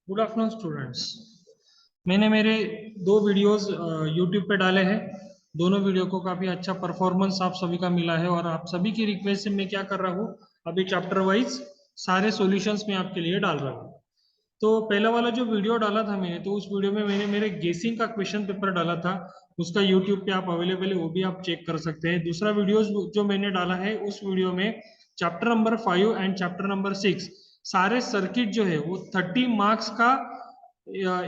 Good afternoon students. मैंने मेरे दो वीडियोस यूट्यूब पे डाले हैं। दोनों वीडियो को काफ़ी अच्छा परफॉर्मेंस आप सभी का मिला है और आप सभी की रिक्वेस्ट से मैं क्या कर रहा हूँ, अभी चैप्टर वाइज सारे सॉल्यूशंस में आपके लिए डाल रहा हूँ। तो पहला वाला जो वीडियो डाला था मैंने, तो उस वीडियो में मैंने मेरे गेसिंग का क्वेश्चन पेपर डाला था। उसका यूट्यूब पे आप अवेलेबल है, वो भी आप चेक कर सकते हैं। दूसरा वीडियो जो मैंने डाला है, उस वीडियो में chapter number 5 and chapter number 6 सारे सर्किट जो है वो 30 मार्क्स का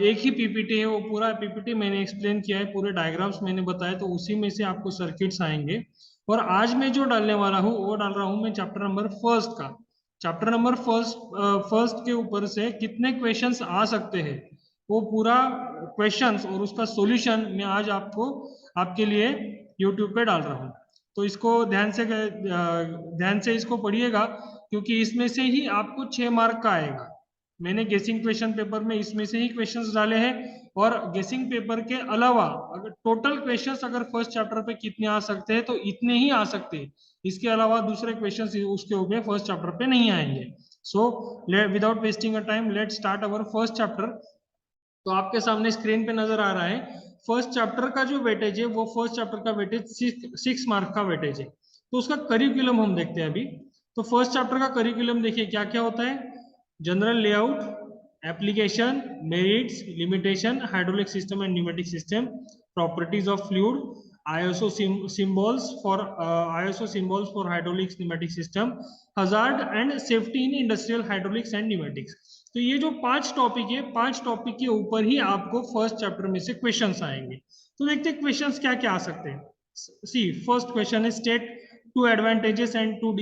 एक ही पीपीटी है। वो पूरा पीपीटी मैंने एक्सप्लेन किया है, पूरे डायग्राम्स मैंने बताया, तो उसी में से आपको सर्किट्स आएंगे। और आज मैं जो डालने वाला हूँ वो डाल रहा हूँ मैं चैप्टर नंबर फर्स्ट का। चैप्टर नंबर फर्स्ट के ऊपर से कितने क्वेश्चंस आ सकते हैं, वो पूरा क्वेश्चंस और उसका सॉल्यूशन मैं आज आपको आपके लिए यूट्यूब पे डाल रहा हूँ। तो इसको ध्यान से इसको पढ़िएगा, क्योंकि इसमें से ही आपको 6 मार्क का आएगा। मैंने गेसिंग क्वेश्चन पेपर में इसमें से ही क्वेश्चंस डाले हैं, और गेसिंग पेपर के अलावा अगर टोटल क्वेश्चंस अगर फर्स्ट चैप्टर पे कितने आ सकते हैं, तो इतने ही आ सकते हैं। इसके अलावा दूसरे क्वेश्चंस उसके ऊपर फर्स्ट चैप्टर पे नहीं आएंगे। So without wasting a time, let start our first chapter. तो आपके सामने स्क्रीन पे नजर आ रहा है फर्स्ट चैप्टर का जो वेटेज है, वो फर्स्ट चैप्टर का वेटेज 6 मार्क का वेटेज है। तो उसका करिकुलम हम देखते हैं अभी। तो फर्स्ट चैप्टर का करिकुलम देखिए क्या क्या होता है। General layout, application, merits, limitation, hydraulic system and pneumatic system, properties of fluid, ISO symbols for hydraulics pneumatic system, hazard and safety in industrial hydraulics and pneumatics। तो ये जो 5 टॉपिक है, 5 टॉपिक के ऊपर ही आपको फर्स्ट चैप्टर में से questions आएंगे। तो देखते हैं क्वेश्चंस क्या क्या आ सकते हैं। सी फर्स्ट क्वेश्चन है, state two advantages and two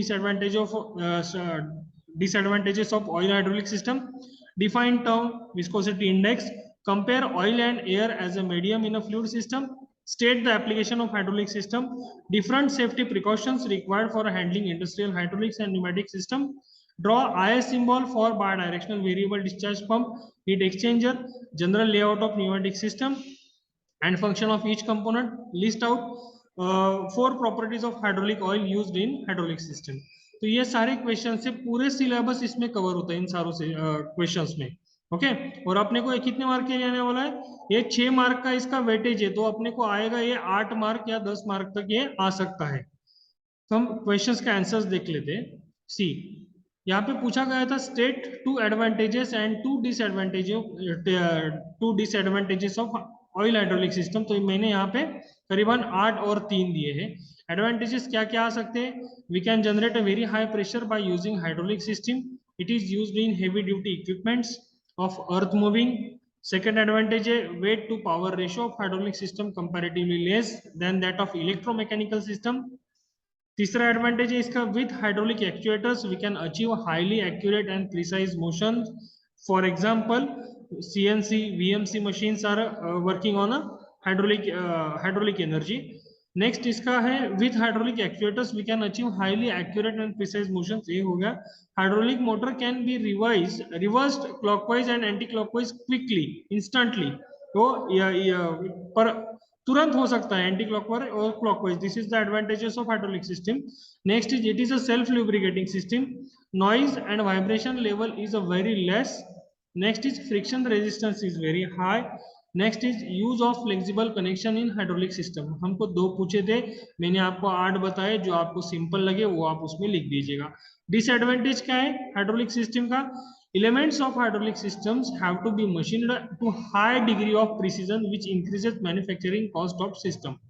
disadvantages of oil hydraulic system, define term viscosity index, compare oil and air as a medium in a fluid system, state the application of hydraulic system, different safety precautions required for handling industrial hydraulics and pneumatic system, draw IS symbol for bidirectional variable discharge pump, heat exchanger, general layout of pneumatic system and function of each component, list out 4 properties of hydraulic oil used in hydraulic system। तो ये सारे question से पूरे syllabus इसमें cover होता है इन सारों से क्वेश्चंस में। ओके, और अपने को कितने मार्क के लिए आने वाला है, ये 6 मार्क का इसका वेटेज है, तो अपने को आएगा ये 8 मार्क या 10 मार्क तक ये आ सकता है। तो हम क्वेश्चंस के आंसर्स देख लेते हैं। सी, यहाँ पे पूछा गया था state two advantages and two disadvantages of oil hydraulic system. तो मैंने यहाँ पे करीबन 8 और 3 दिए हैं। एडवांटेजेस क्या क्या आ सकते हैं, we can generate a very high pressure by using hydraulic system, it is used in heavy duty equipments of earth moving. Second advantage है, weight to power ratio of hydraulic system comparatively less than that of electromechanical system. तीसरा advantage है इसका, with hydraulic actuators we can achieve highly accurate and precise motion. For example CNC VMC machines are working on hydraulic energy. Next इसका है, with hydraulic actuators we can achieve highly accurate and precise motion. ये हो गया। Hydraulic motor can be reversed clockwise and anti clockwise quickly, instantly. तो पर तुरंत हो सकता है एंटी क्लॉकवाइज और clockwise. This is the advantages of hydraulic system. Next is, it is a self lubricating system, noise and vibration level is a very less. Next is, friction resistance is very high. Next is, use of flexible connection in hydraulic system. हमको 2 पूछे थे, मैंने आपको 8 बताए, जो आपको simple लगे वो आप उसमें लिख दीजिएगा। डिसएडवांटेज क्या है हाइड्रोलिक सिस्टम का, elements of hydraulic systems have to be machined to high degree of precision which increases manufacturing cost of system।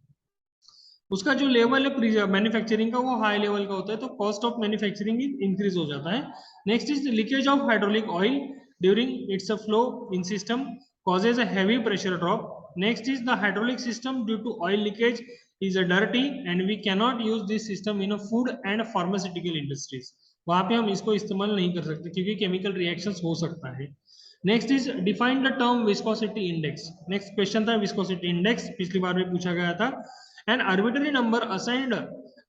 उसका जो लेवल है मैन्युफैक्चरिंग का, वो हाई लेवल का होता है, तो कॉस्ट ऑफ मैन्युफैक्चरिंग इंक्रीज हो जाता है। Next is, leakage of hydraulic oil during it's a flow in system causes a heavy pressure drop. Next is, the hydraulic system due to oil leakage is a dirty and we cannot use this system in a food and pharmaceutical industries। वहां पे हम इसको इस्तेमाल नहीं कर सकते क्योंकि chemical reactions हो सकता है। Next is, define the term viscosity index. Next question था विस्कोसिटी इंडेक्स, पिछली बार भी पूछा गया था। An arbitrary number assigned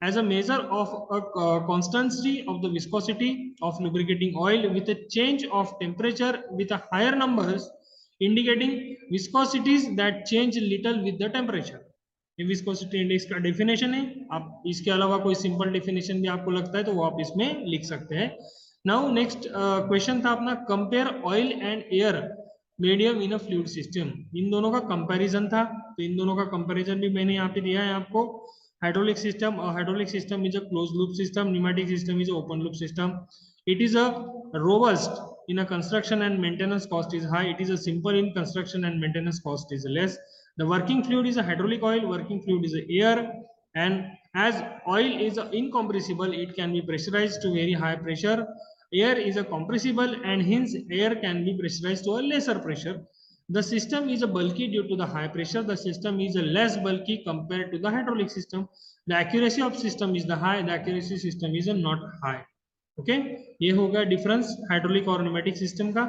as a measure of a constancy of the viscosity of lubricating oil with a change of temperature with a higher numbers indicating viscosities that change little with the temperature। ये viscosity index का definition है। आप इसके अलावा कोई simple definition भी आपको लगता है तो वो आप इसमें लिख सकते हैं। नाउ नेक्स्ट क्वेश्चन था अपना, compare oil and air medium in a fluid system. इन दोनों का कंपैरिजन था, तो इन दोनों का कंपैरिजन भी मैंने यहाँ पे दिया है आपको। Hydraulic system, hydraulic system is a close loop system, pneumatic system is open loop system. It is a robust in a construction and maintenance cost is high. It is a simple in construction and maintenance cost is less. The working fluid is a hydraulic oil, working fluid is a air, and as oil is a incompressible, it can be pressurized to very high pressure. Air is a compressible and hence air can be pressurized to a lesser pressure. The system is a bulky due to the high pressure. The system is a less bulky compared to the hydraulic system. The accuracy of system is the high. The accuracy system is a not high. Okay ये होगा difference hydraulic और pneumatic system का।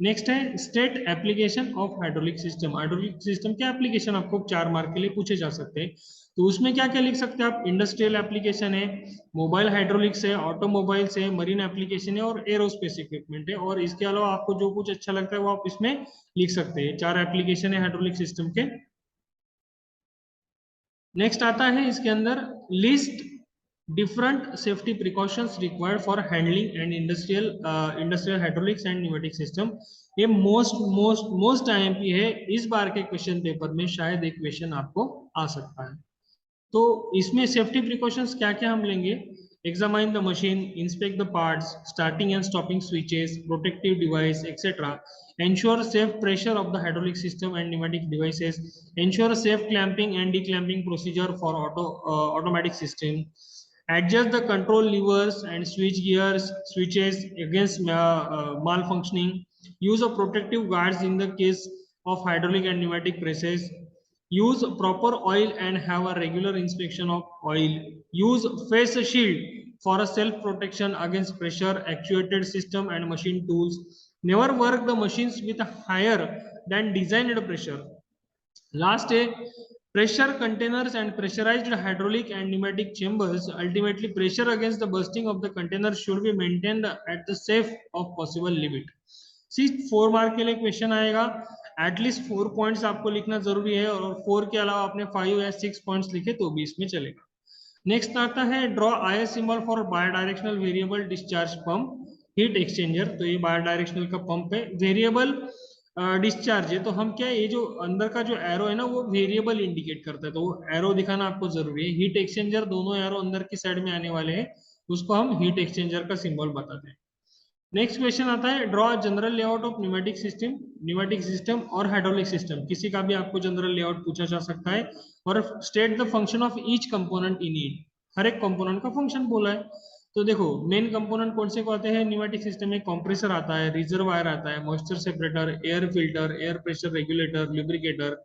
Next है state application of hydraulic system. Hydraulic system के application आपको 4 mark के लिए पूछे जा सकते हैं, तो उसमें क्या क्या लिख सकते हैं आप? इंडस्ट्रियल एप्लीकेशन है, मोबाइल हाइड्रोलिक्स है, ऑटोमोबाइल्स है, मरीन एप्लीकेशन है और एरोस्पेस इक्विपमेंट है। और इसके अलावा आपको जो कुछ अच्छा लगता है वो आप इसमें लिख सकते हैं। 4 एप्लीकेशन है हाइड्रोलिक सिस्टम के। नेक्स्ट आता है इसके अंदर list different safety precautions required for handling and industrial hydraulics and pneumatic system। ये मोस्ट आईएमपी है, इस बार के क्वेश्चन पेपर में शायद एक क्वेश्चन आपको आ सकता है। तो इसमें सेफ्टी प्रिकॉशंस क्या क्या हम लेंगे? Examine the machine, inspect the parts, starting and stopping switches, protective device etcetera, ensure safe pressure of the hydraulic system and pneumatic devices, ensure safe clamping and declamping procedure for automatic system, adjust the control levers and switch gears switches against malfunctioning, use of protective guards in the case of hydraulic and pneumatic presses, use proper oil and have a regular inspection of oil, use face shield for a self protection against pressure actuated system and machine tools, never work the machines with a higher than designed pressure. Last है pressure containers and pressurized hydraulic and pneumatic chambers, ultimately pressure against the bursting of the container should be maintained at the safe of possible limit। सिर्फ 4 mark के लिए question आएगा, at least 4 points आपको लिखना जरूरी है, और 4 के अलावा आपने 5 या 6 पॉइंट्स लिखे तो भी इसमें चलेगा। नेक्स्ट आता है draw I symbol for bidirectional variable discharge pump heat exchanger. तो ये बाय डायरेक्शनल का पंप है, वेरिएबल डिस्चार्ज है, तो हम क्या ये जो अंदर का जो एरो है ना वो वेरिएबल इंडिकेट करता है, तो वो एरो दिखाना आपको जरूरी है। हीट एक्सचेंजर दोनों एरो अंदर की साइड में आने वाले हैं, उसको हम हीट एक्सचेंजर का सिंबल बताते हैं। नेक्स्ट क्वेश्चन आता है draw general layout of pneumatic system और हाइड्रोलिक सिस्टम। किसी का भी आपको जनरल लेआउट पूछा जा सकता है। और state the function of each component in it, हर एक कंपोनेंट का फंक्शन बोला है। तो देखो मेन कंपोनेंट कौन से को आते हैं न्यूमेटिक सिस्टम में? कंप्रेसर आता है, रिजर्वायर आता है, moisture separator, air filter, air pressure regulator, lubricator,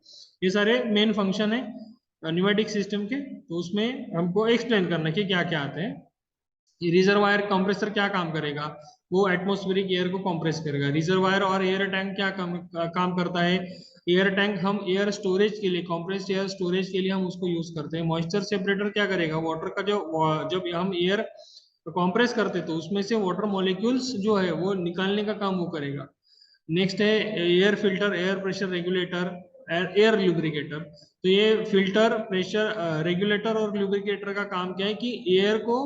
ये सारे मेन फंक्शन है न्यूमेटिक सिस्टम के। तो उसमें हमको एक्सप्लेन करना है कि क्या क्या आते हैं। रिजर्वायर कंप्रेसर क्या काम करेगा? वो एटमॉस्फेरिक एयर को कंप्रेस करेगा। रिजर्वायर और एयर टैंक क्या काम करता है? एयर टैंक हम एयर स्टोरेज के लिए, कंप्रेस्ड एयर स्टोरेज के लिए हम उसको यूज करते हैं। मॉइस्चर सेपरेटर क्या करेगा? वाटर का जो जब हम एयर कंप्रेस करते हैं तो उसमें से वाटर मॉलिक्यूल्स जो है वो निकालने का काम वो करेगा। नेक्स्ट है air filter, air pressure regulator, air lubricator. तो ये फिल्टर, प्रेशर रेगुलेटर और लुब्रिकेटर का काम क्या है कि एयर को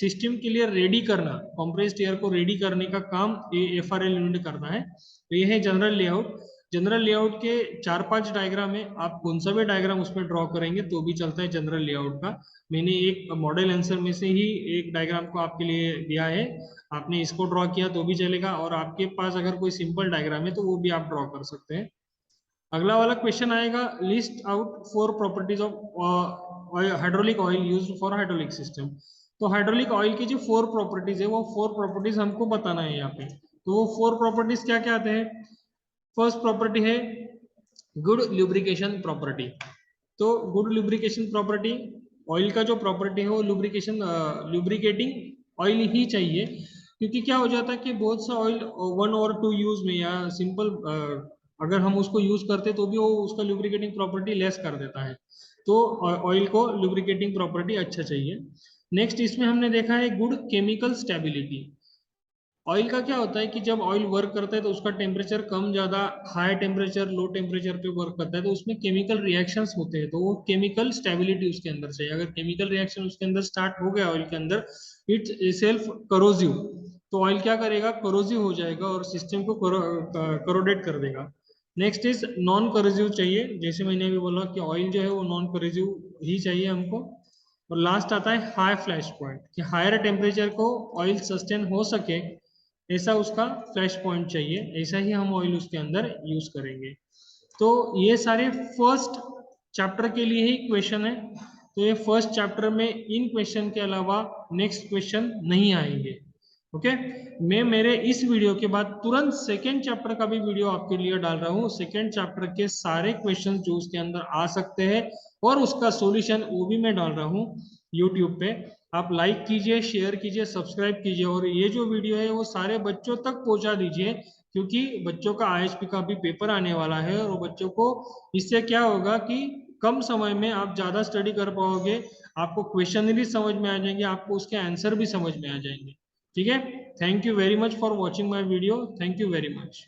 सिस्टम के लिए रेडी करना, कंप्रेस्ड एयर को रेडी करने का काम ये एफआरएल यूनिट करता है। तो ये है जनरल लेआउट। जनरल लेआउट के 4-5 डायग्राम है, आप कौन सा भी डायग्राम उसमें ड्रॉ करेंगे तो भी चलता है जनरल लेआउट का। मैंने एक मॉडल आंसर में से ही एक डायग्राम को आपके लिए दिया है, आपने इसको ड्रॉ किया तो भी चलेगा, और आपके पास अगर कोई सिंपल डायग्राम है तो वो भी आप ड्रॉ कर सकते हैं। अगला वाला क्वेश्चन आएगा list out 4 properties of hydraulic oil used for hydraulic system. तो हाइड्रोलिक ऑयल की जो 4 प्रॉपर्टीज है वो 4 प्रॉपर्टीज हमको बताना है यहाँ पे। तो वो 4 प्रॉपर्टीज क्या क्या आते हैं? फर्स्ट प्रॉपर्टी है गुड लुब्रिकेशन प्रॉपर्टी। तो गुड लुब्रिकेशन प्रॉपर्टी, ऑयल का जो प्रॉपर्टी है वो लुब्रिकेटिंग ऑयल ही चाहिए, क्योंकि क्या हो जाता है कि बहुत सा ऑयल 1 और 2 यूज में या सिंपल अगर हम उसको यूज करते तो भी वो उसका लुब्रिकेटिंग प्रॉपर्टी लेस कर देता है। तो ऑयल को लुब्रिकेटिंग प्रॉपर्टी अच्छा चाहिए। नेक्स्ट इसमें हमने देखा है गुड केमिकल स्टेबिलिटी। ऑयल का क्या होता है कि जब ऑयल वर्क करता है तो उसका टेम्परेचर कम ज्यादा, हाई टेम्परेचर, लो टेम्परेचर पे वर्क करता है, तो उसमें केमिकल रिएक्शंस होते हैं, तो वो केमिकल स्टेबिलिटी उसके अंदर चाहिए। अगर केमिकल रिएक्शन उसके अंदर स्टार्ट हो गया ऑयल के अंदर, इट सेल्फ करोजिव, तो ऑयल क्या करेगा? करोजिव हो जाएगा और सिस्टम को करोडेट कर देगा। नेक्स्ट इज नॉन करोजिव चाहिए, जैसे मैंने अभी बोला कि ऑयल जो है वो नॉन करोजिव ही चाहिए हमको। और लास्ट आता है हाई फ्लैश पॉइंट, कि हायर टेम्परेचर को ऑयल सस्टेन हो सके ऐसा उसका फ्लैश पॉइंट चाहिए, ऐसा ही हम ऑयल उसके अंदर यूज करेंगे। तो ये सारे फर्स्ट चैप्टर के लिए ही क्वेश्चन है। तो ये फर्स्ट चैप्टर में इन क्वेश्चन के अलावा नेक्स्ट क्वेश्चन नहीं आएंगे। ओके, मैं मेरे इस वीडियो के बाद तुरंत सेकेंड चैप्टर का भी वीडियो आपके लिए डाल रहा हूँ। सेकेंड चैप्टर के सारे क्वेश्चन जो उसके अंदर आ सकते हैं और उसका सॉल्यूशन वो भी मैं डाल रहा हूँ यूट्यूब पे। आप लाइक कीजिए, शेयर कीजिए, सब्सक्राइब कीजिए, और ये जो वीडियो है वो सारे बच्चों तक पहुंचा दीजिए, क्योंकि बच्चों का आईएचपी का भी पेपर आने वाला है। और बच्चों को इससे क्या होगा कि कम समय में आप ज्यादा स्टडी कर पाओगे, आपको क्वेश्चन भी समझ में आ जाएंगे, आपको उसके आंसर भी समझ में आ जाएंगे। ठीक है, thank you very much for watching my video, thank you very much.